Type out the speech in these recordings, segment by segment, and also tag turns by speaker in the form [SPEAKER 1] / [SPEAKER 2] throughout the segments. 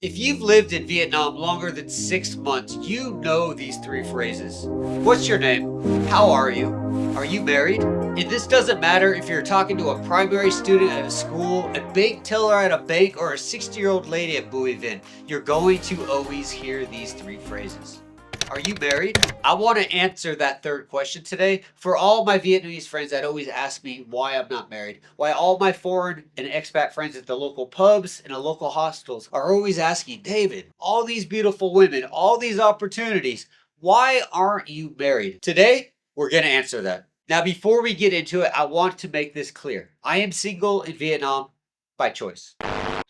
[SPEAKER 1] If you've lived in Vietnam longer than 6 months, you know these three phrases. What's your name? How are you? Are you married? And this doesn't matter if you're talking to a primary student at a school, a bank teller at a bank, or a 60-year-old lady at Bouivin, you're going to always hear these three phrases. Are you married? I want to answer that third question today for all my Vietnamese friends that always ask me why I'm not married. Why all my foreign and expat friends at the local pubs and the local hostels are always asking, David, all these beautiful women, all these opportunities, why aren't you married? Today, we're going to answer that. Now, before we get into it, I want to make this clear. I am single in Vietnam by choice.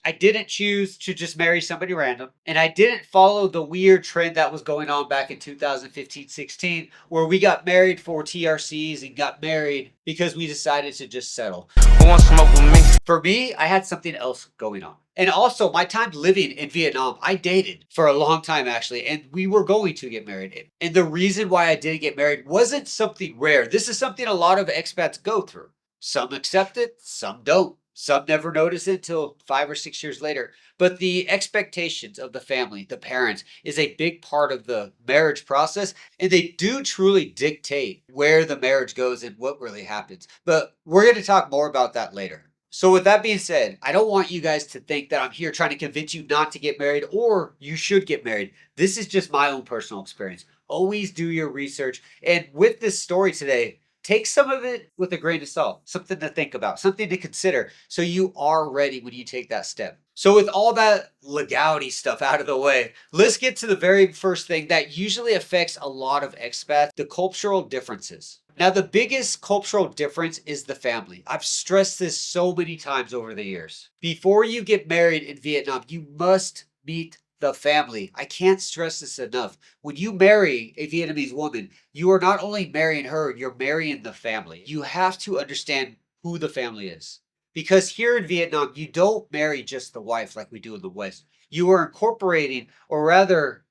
[SPEAKER 1] I didn't choose to just marry somebody random, and I didn't follow the weird trend that was going on back in 2015-16, where we got married for TRCs and got married because we decided to just settle. Who wants to smoke with me? For me, I had something else going on. And also, my time living in Vietnam, I dated for a long time actually, and we were going to get married. And the reason why I didn't get married wasn't something rare. This is something a lot of expats go through. Some accept it, some don't. Some never notice it until 5 or 6 years later. But the expectations of the family, the parents, is a big part of the marriage process. And they do truly dictate where the marriage goes and what really happens. But we're going to talk more about that later. So, with that being said, I don't want you guys to think that I'm here trying to convince you not to get married or you should get married. This is just my own personal experience. Always do your research. And with this story today, take some of it with a grain of salt, something to think about, something to consider, so you are ready when you take that step. So, with all that legality stuff out of the way, let's get to the very first thing that usually affects a lot of expats, the cultural differences. Now, the biggest cultural difference is the family. I've stressed this so many times over the years. Before you get married in Vietnam, you must meet the family. I can't stress this enough. When you marry a Vietnamese woman, you are not only marrying her, you're marrying the family. You have to understand who the family is. Because here in Vietnam, you don't marry just the wife like we do in the West. You are incorporating, or rather,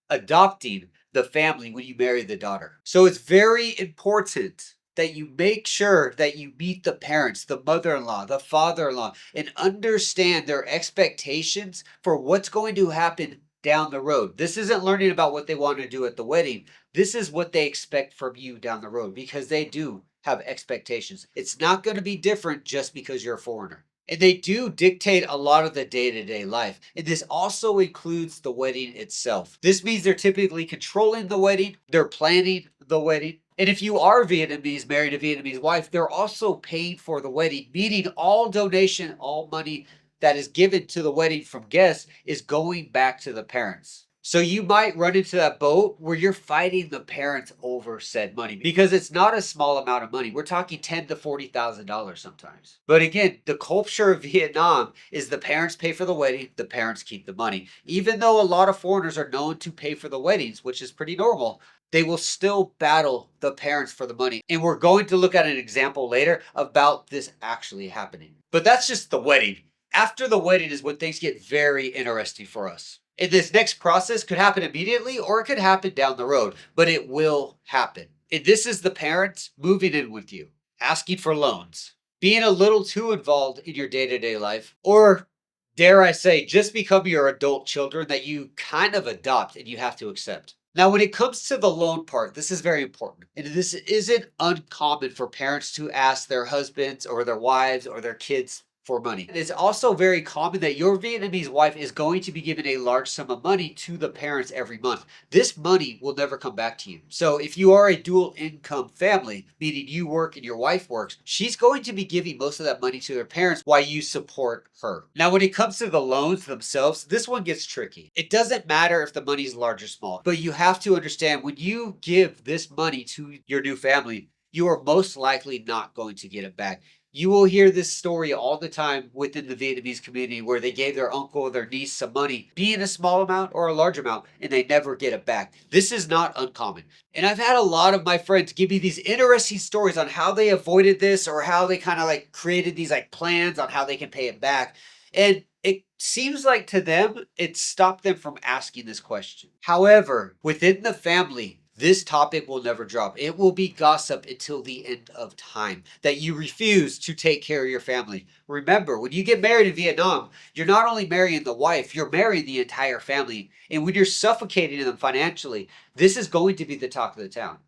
[SPEAKER 1] adopting the family when you marry the daughter. So it's very important that you make sure that you meet the parents, the mother-in-law, the father-in-law, and understand their expectations for what's going to happen down the road. This isn't learning about what they want to do at the wedding. This is what they expect from you down the road because they do have expectations. It's not going to be different just because you're a foreigner. And they do dictate a lot of the day-to-day life. And this also includes the wedding itself. This means they're typically controlling the wedding, they're planning the wedding. And if you are Vietnamese, married a Vietnamese wife, they're also paying for the wedding, meaning all donation, all money that is given to the wedding from guests is going back to the parents. So you might run into that boat where you're fighting the parents over said money because it's not a small amount of money. We're talking $10,000 to $40,000 sometimes. But again, the culture of Vietnam is the parents pay for the wedding, the parents keep the money. Even though a lot of foreigners are known to pay for the weddings, which is pretty normal, they will still battle the parents for the money. And we're going to look at an example later about this actually happening. But that's just the wedding. After the wedding is when things get very interesting for us. And this next process could happen immediately or it could happen down the road, but it will happen. And this is the parents moving in with you, asking for loans, being a little too involved in your day-to-day life, or dare I say, just become your adult children that you kind of adopt and you have to accept. Now, when it comes to the loan part, this is very important. And this isn't uncommon for parents to ask their husbands or their wives or their kids for money. It's also very common that your Vietnamese wife is going to be given a large sum of money to the parents every month. This money will never come back to you. So if you are a dual income family, meaning you work and your wife works, she's going to be giving most of that money to their parents while you support her. Now, when it comes to the loans themselves, this one gets tricky. It doesn't matter if the money is large or small, but you have to understand when you give this money to your new family, you are most likely not going to get it back. You will hear this story all the time within the Vietnamese community where they gave their uncle or their niece some money, be it a small amount or a large amount, and they never get it back. This is not uncommon. And I've had a lot of my friends give me these interesting stories on how they avoided this or how they kind of like created these like plans on how they can pay it back. And it seems like to them, it stopped them from asking this question. However, within the family, this topic will never drop. It will be gossip until the end of time that you refuse to take care of your family. Remember, when you get married in Vietnam, you're not only marrying the wife, you're marrying the entire family. And when you're suffocating them financially, this is going to be the talk of the town.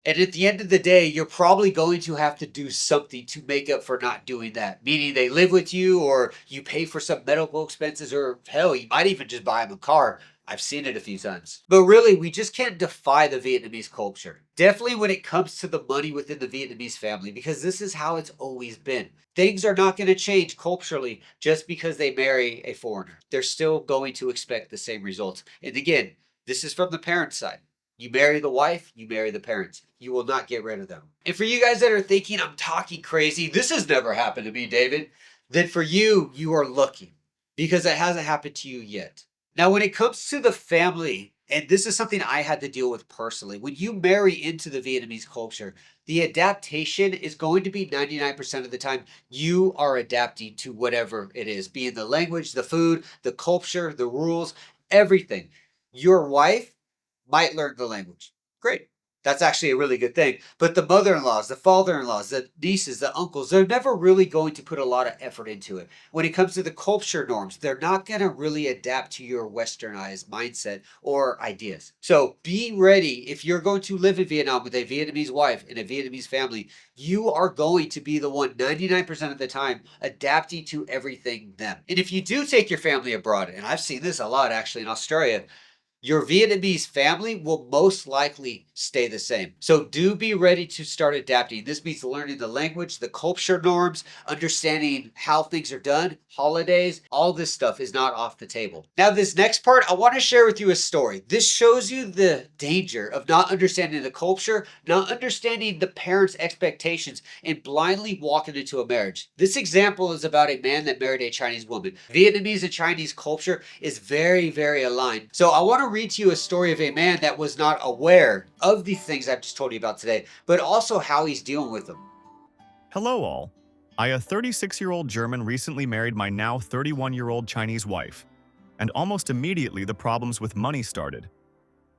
[SPEAKER 1] And at the end of the day, you're probably going to have to do something to make up for not doing that. Meaning they live with you or you pay for some medical expenses or hell, you might even just buy them a car. I've seen it a few times. But really, we just can't defy the Vietnamese culture. Definitely when it comes to the money within the Vietnamese family, because this is how it's always been. Things are not going to change culturally just because they marry a foreigner. They're still going to expect the same results. And again, this is from the parents' side. You marry the wife, you marry the parents. You will not get rid of them. And for you guys that are thinking I'm talking crazy, this has never happened to me, David, then for you, you are lucky because it hasn't happened to you yet. Now, when it comes to the family, and this is something I had to deal with personally, when you marry into the Vietnamese culture, the adaptation is going to be 99% of the time you are adapting to whatever it is, be it the language, the food, the culture, the rules, everything. Your wife might learn the language. Great. That's actually a really good thing. But the mother in laws, the father in laws, the nieces, the uncles, they're never really going to put a lot of effort into it. When it comes to the culture norms, they're not going to really adapt to your westernized mindset or ideas. So be ready. If you're going to live in Vietnam with a Vietnamese wife and a Vietnamese family, you are going to be the one 99% of the time adapting to everything them. And if you do take your family abroad, and I've seen this a lot actually in Australia, your Vietnamese family will most likely stay the same. So do be ready to start adapting. This means learning the language, the culture norms, understanding how things are done, holidays, all this stuff is not off the table. Now, this next part, I want to share with you a story. This shows you the danger of not understanding the culture, not understanding the parents' expectations, and blindly walking into a marriage. This example is about a man that married a Chinese woman. Vietnamese and Chinese culture is very, very aligned. So I want to read to you a story of a man that was not aware of the things I've just told you about today, but also how he's dealing with them.
[SPEAKER 2] Hello, all. I, a 36-year-old German, recently married my now 31-year-old Chinese wife, and almost immediately the problems with money started.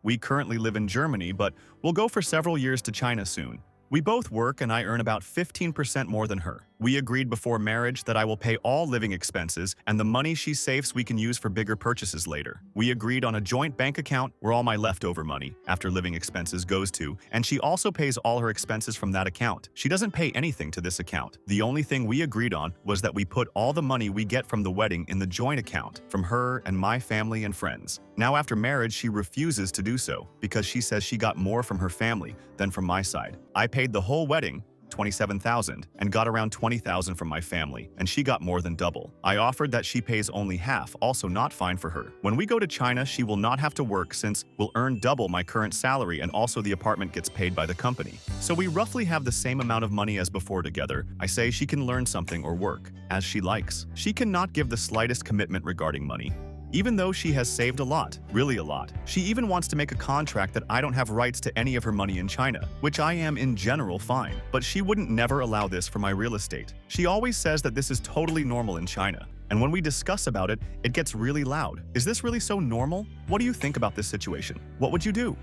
[SPEAKER 2] We currently live in Germany, but we'll go for several years to China soon. We both work and I earn about 15% more than her. We agreed before marriage that I will pay all living expenses and the money she saves we can use for bigger purchases later. We agreed on a joint bank account where all my leftover money after living expenses goes to, and she also pays all her expenses from that account. She doesn't pay anything to this account. The only thing we agreed on was that we put all the money we get from the wedding in the joint account from her and my family and friends. Now after marriage, she refuses to do so because she says she got more from her family than from my side. I paid the whole wedding, $27,000, and got around $20,000 from my family, and she got more than double. I offered that she pays only half, also not fine for her. When we go to China, she will not have to work since we'll earn double my current salary, and also the apartment gets paid by the company. So we roughly have the same amount of money as before together. I say she can learn something or work, as she likes. She cannot give the slightest commitment regarding money, even though she has saved a lot, really a lot. She even wants to make a contract that I don't have rights to any of her money in China, which I am in general fine. But she wouldn't never allow this for my real estate. She always says that this is totally normal in China. And when we discuss about it, it gets really loud. Is this really so normal? What do you think about this situation? What would you do?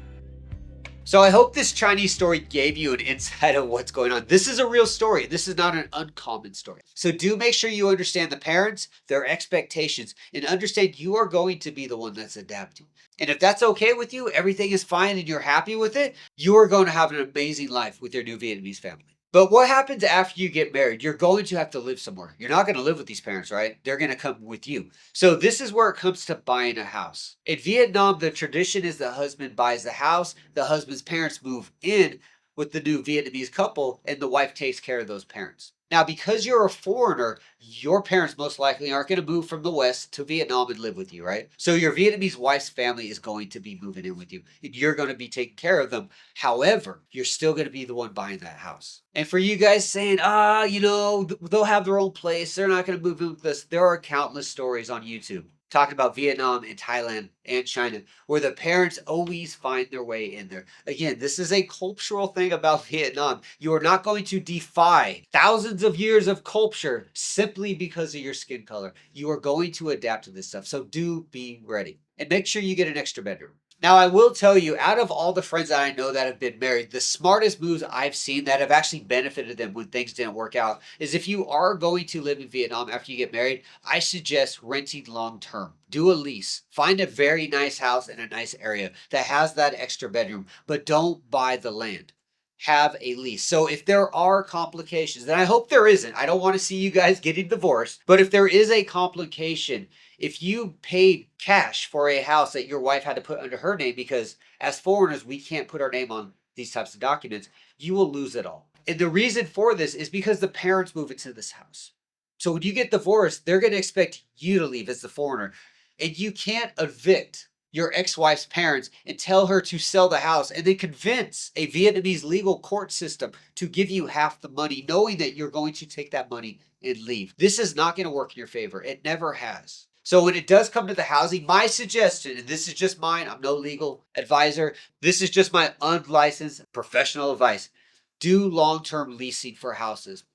[SPEAKER 1] So I hope this Chinese story gave you an insight of what's going on. This is a real story. This is not an uncommon story. So do make sure you understand the parents, their expectations, and understand you are going to be the one that's adapting. And if that's okay with you, everything is fine and you're happy with it, you are going to have an amazing life with your new Vietnamese family. But what happens after you get married? You're going to have to live somewhere. You're not going to live with these parents, right? They're going to come with you. So this is where it comes to buying a house. In Vietnam, the tradition is the husband buys the house, the husband's parents move in with the new Vietnamese couple, and the wife takes care of those parents. Now, because you're a foreigner, your parents most likely aren't going to move from the West to Vietnam and live with you, right? So your Vietnamese wife's family is going to be moving in with you, and you're going to be taking care of them. However, you're still going to be the one buying that house. And for you guys saying, they'll have their own place, they're not going to move in with us, there are countless stories on YouTube. talking about Vietnam and Thailand and China, where the parents always find their way in there. Again, this is a cultural thing about Vietnam. You are not going to defy thousands of years of culture simply because of your skin color. You are going to adapt to this stuff. So do be ready. And make sure you get an extra bedroom. Now, I will tell you, out of all the friends that I know that have been married, the smartest moves I've seen that have actually benefited them when things didn't work out is if you are going to live in Vietnam after you get married, I suggest renting long term. Do a lease. Find a very nice house in a nice area that has that extra bedroom, but don't buy the land. Have a lease. So if there are complications, and I hope there isn't, I don't want to see you guys getting divorced, but if there is a complication, if you paid cash for a house that your wife had to put under her name, because as foreigners, we can't put our name on these types of documents, you will lose it all. And the reason for this is because the parents move into this house. So when you get divorced, they're going to expect you to leave as the foreigner. And you can't evict your ex-wife's parents and tell her to sell the house and then convince a Vietnamese legal court system to give you half the money, knowing that you're going to take that money and leave. This is not going to work in your favor. It never has. So when it does come to the housing, my suggestion, and this is just mine, I'm no legal advisor, this is just my unlicensed professional advice. Do long-term leasing for houses.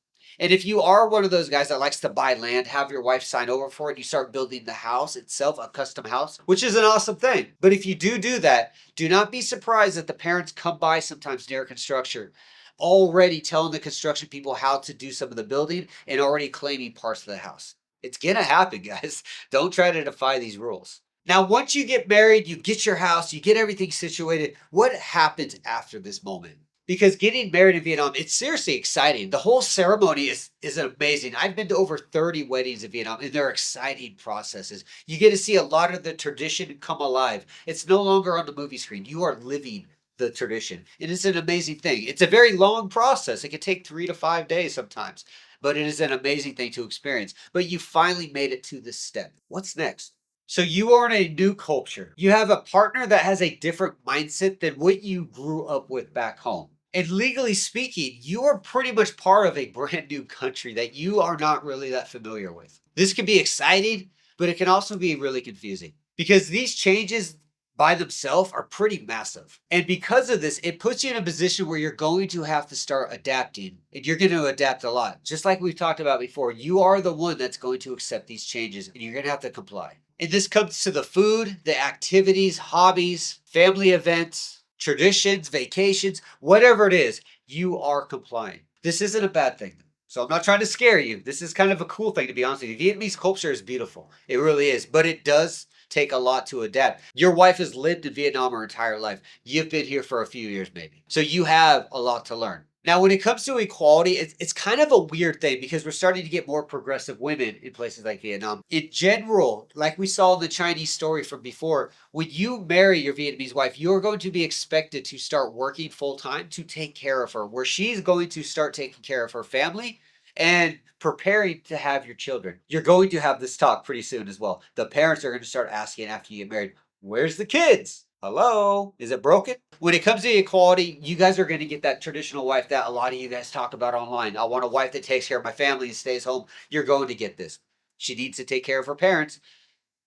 [SPEAKER 1] And if you are one of those guys that likes to buy land, have your wife sign over for it, you start building the house itself, a custom house, which is an awesome thing. But if you do that, do not be surprised that the parents come by sometimes near construction, already telling the construction people how to do some of the building and already claiming parts of the house. It's gonna happen, guys. Don't try to defy these rules. Now, once you get married, you get your house, you get everything situated. What happens after this moment? Because getting married in Vietnam, it's seriously exciting. The whole ceremony is amazing. I've been to over 30 weddings in Vietnam, and they're exciting processes. You get to see a lot of the tradition come alive. It's no longer on the movie screen. You are living the tradition. And it's an amazing thing. It's a very long process. It can take 3 to 5 days sometimes, but it is an amazing thing to experience. But you finally made it to this step. What's next? So you are in a new culture. You have a partner that has a different mindset than what you grew up with back home. And legally speaking, you are pretty much part of a brand new country that you are not really that familiar with. This can be exciting, but it can also be really confusing because these changes by themselves are pretty massive. And because of this, it puts you in a position where you're going to have to start adapting, and you're going to adapt a lot. Just like we've talked about before, you are the one that's going to accept these changes and you're going to have to comply. And this comes to the food, the activities, hobbies, family events, traditions, vacations, whatever it is, you are complying. This isn't a bad thing. So I'm not trying to scare you. This is kind of a cool thing, to be honest with you. Vietnamese culture is beautiful. It really is. But it does take a lot to adapt. Your wife has lived in Vietnam her entire life. You've been here for a few years maybe. So you have a lot to learn. Now, when it comes to equality, it's kind of a weird thing because we're starting to get more progressive women in places like Vietnam. In general, like we saw in the Chinese story from before, when you marry your Vietnamese wife, you're going to be expected to start working full time to take care of her, where she's going to start taking care of her family and preparing to have your children. You're going to have this talk pretty soon as well. The parents are going to start asking after you get married, where's the kids? Hello? Is it broken? When it comes to equality, you guys are going to get that traditional wife that a lot of you guys talk about online. I want a wife that takes care of my family and stays home. You're going to get this. She needs to take care of her parents.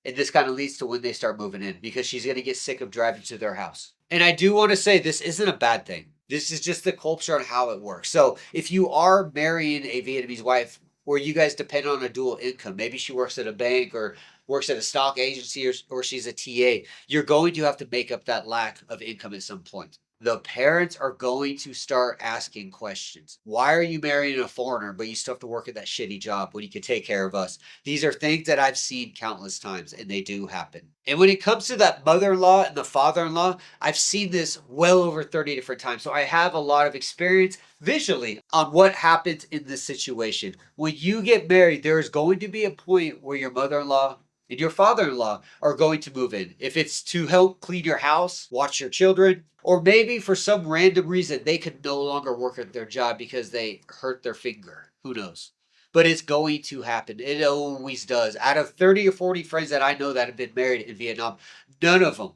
[SPEAKER 1] And this kind of leads to when they start moving in because she's going to get sick of driving to their house. And I do want to say this isn't a bad thing. This is just the culture and how it works. So if you are marrying a Vietnamese wife where you guys depend on a dual income, maybe she works at a bank or works at a stock agency or she's a TA, you're going to have to make up that lack of income at some point. The parents are going to start asking questions. Why are you marrying a foreigner, but you still have to work at that shitty job when you can take care of us? These are things that I've seen countless times, and they do happen. And when it comes to that mother-in-law and the father-in-law, I've seen this well over 30 different times. So I have a lot of experience visually on what happens in this situation. When you get married, there is going to be a point where your mother-in-law and your father-in-law are going to move in. If it's to help clean your house, watch your children, or maybe for some random reason they could no longer work at their job because they hurt their finger. Who knows? But it's going to happen. It always does. Out of 30 or 40 friends that I know that have been married in Vietnam, none of them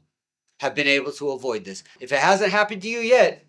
[SPEAKER 1] have been able to avoid this. If it hasn't happened to you yet,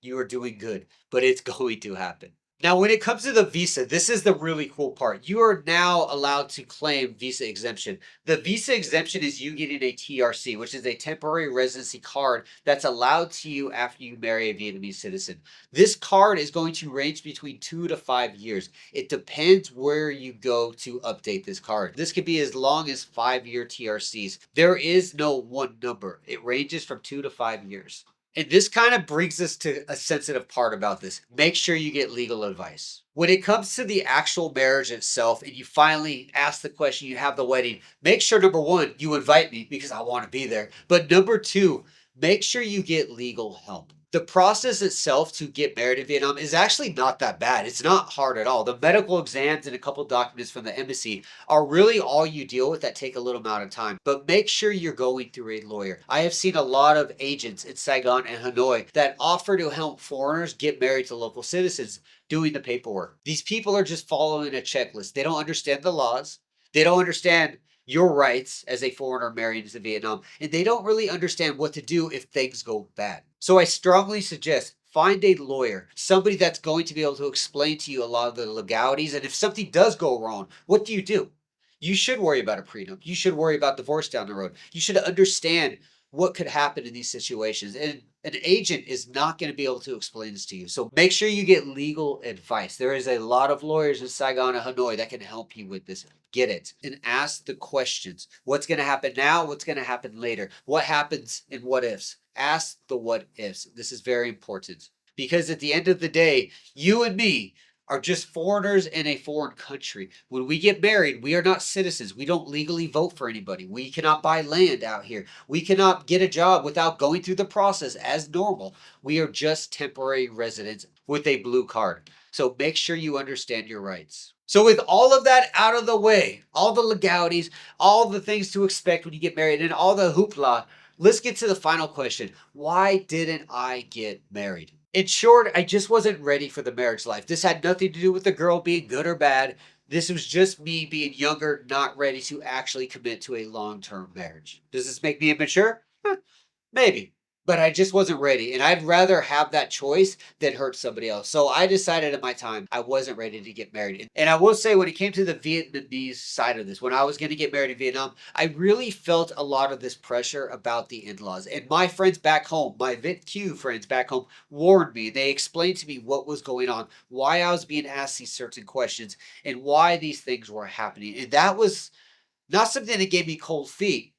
[SPEAKER 1] you are doing good, but it's going to happen. Now, when it comes to the visa, this is the really cool part. You are now allowed to claim visa exemption. The visa exemption is you getting a TRC, which is a temporary residency card that's allowed to you after you marry a Vietnamese citizen. This card is going to range between 2 to 5 years. It depends where you go to update this card. This could be as long as 5-year TRCs. There is no one number. It ranges from 2 to 5 years. And this kind of brings us to a sensitive part about this. Make sure you get legal advice. When it comes to the actual marriage itself, and you finally ask the question, you have the wedding, make sure number one, you invite me because I want to be there. But number two, make sure you get legal help. The process itself to get married in Vietnam is actually not that bad. It's not hard at all. The medical exams and a couple documents from the embassy are really all you deal with that take a little amount of time. But make sure you're going through a lawyer. I have seen a lot of agents in Saigon and Hanoi that offer to help foreigners get married to local citizens doing the paperwork. These people are just following a checklist. They don't understand the laws. They don't understand your rights as a foreigner married into Vietnam, and they don't really understand what to do if things go bad. So I strongly suggest find a lawyer, somebody that's going to be able to explain to you a lot of the legalities, and if something does go wrong, what do? You should worry about a prenup. You should worry about divorce down the road. You should understand what could happen in these situations. And an agent is not going to be able to explain this to you. So make sure you get legal advice. There is a lot of lawyers in Saigon and Hanoi that can help you with this. Get it and ask the questions. What's going to happen now? What's going to happen later? What happens in what ifs? Ask the what ifs. This is very important because at the end of the day, you and me are just foreigners in a foreign country. When we get married, we are not citizens. We don't legally vote for anybody. We cannot buy land out here. We cannot get a job without going through the process as normal. We are just temporary residents with a blue card. So make sure you understand your rights. So with all of that out of the way, all the legalities, all the things to expect when you get married, and all the hoopla, let's get to the final question. Why didn't I get married? In short, I just wasn't ready for the marriage life. This had nothing to do with the girl being good or bad. This was just me being younger, not ready to actually commit to a long-term marriage. Does this make me immature? Maybe. But I just wasn't ready. And I'd rather have that choice than hurt somebody else. So I decided at my time I wasn't ready to get married. And I will say when it came to the Vietnamese side of this, when I was going to get married in Vietnam, I really felt a lot of this pressure about the in-laws. And my friends back home, my VitQ friends back home, warned me. They explained to me what was going on, why I was being asked these certain questions, and why these things were happening. And that was not something that gave me cold feet.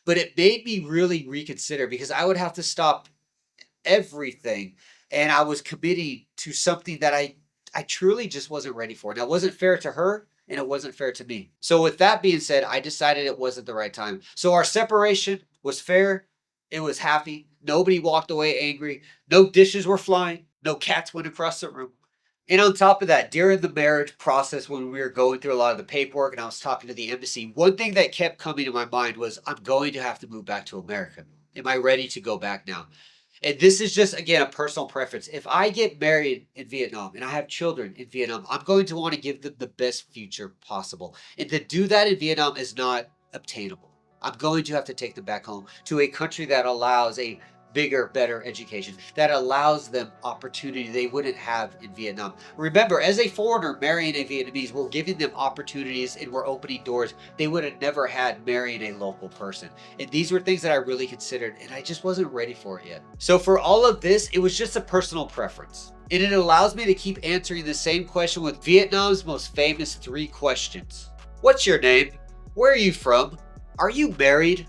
[SPEAKER 1] But it made me really reconsider because I would have to stop everything. And I was committing to something that I truly just wasn't ready for. Now, it wasn't fair to her and it wasn't fair to me. So with that being said, I decided it wasn't the right time. So our separation was fair. It was happy. Nobody walked away angry. No dishes were flying. No cats went across the room. And on top of that, during the marriage process, when we were going through a lot of the paperwork and I was talking to the embassy, one thing that kept coming to my mind was, I'm going to have to move back to America. Am I ready to go back now? And this is just, again, a personal preference. If I get married in Vietnam and I have children in Vietnam, I'm going to want to give them the best future possible. And to do that in Vietnam is not obtainable. I'm going to have to take them back home to a country that allows a bigger, better education, that allows them opportunity they wouldn't have in Vietnam. Remember, as a foreigner marrying a Vietnamese, we're giving them opportunities and we're opening doors they would have never had marrying a local person. And these were things that I really considered, and I just wasn't ready for it yet. So for all of this, it was just a personal preference. And it allows me to keep answering the same question with Vietnam's most famous 3 questions. What's your name? Where are you from? Are you married?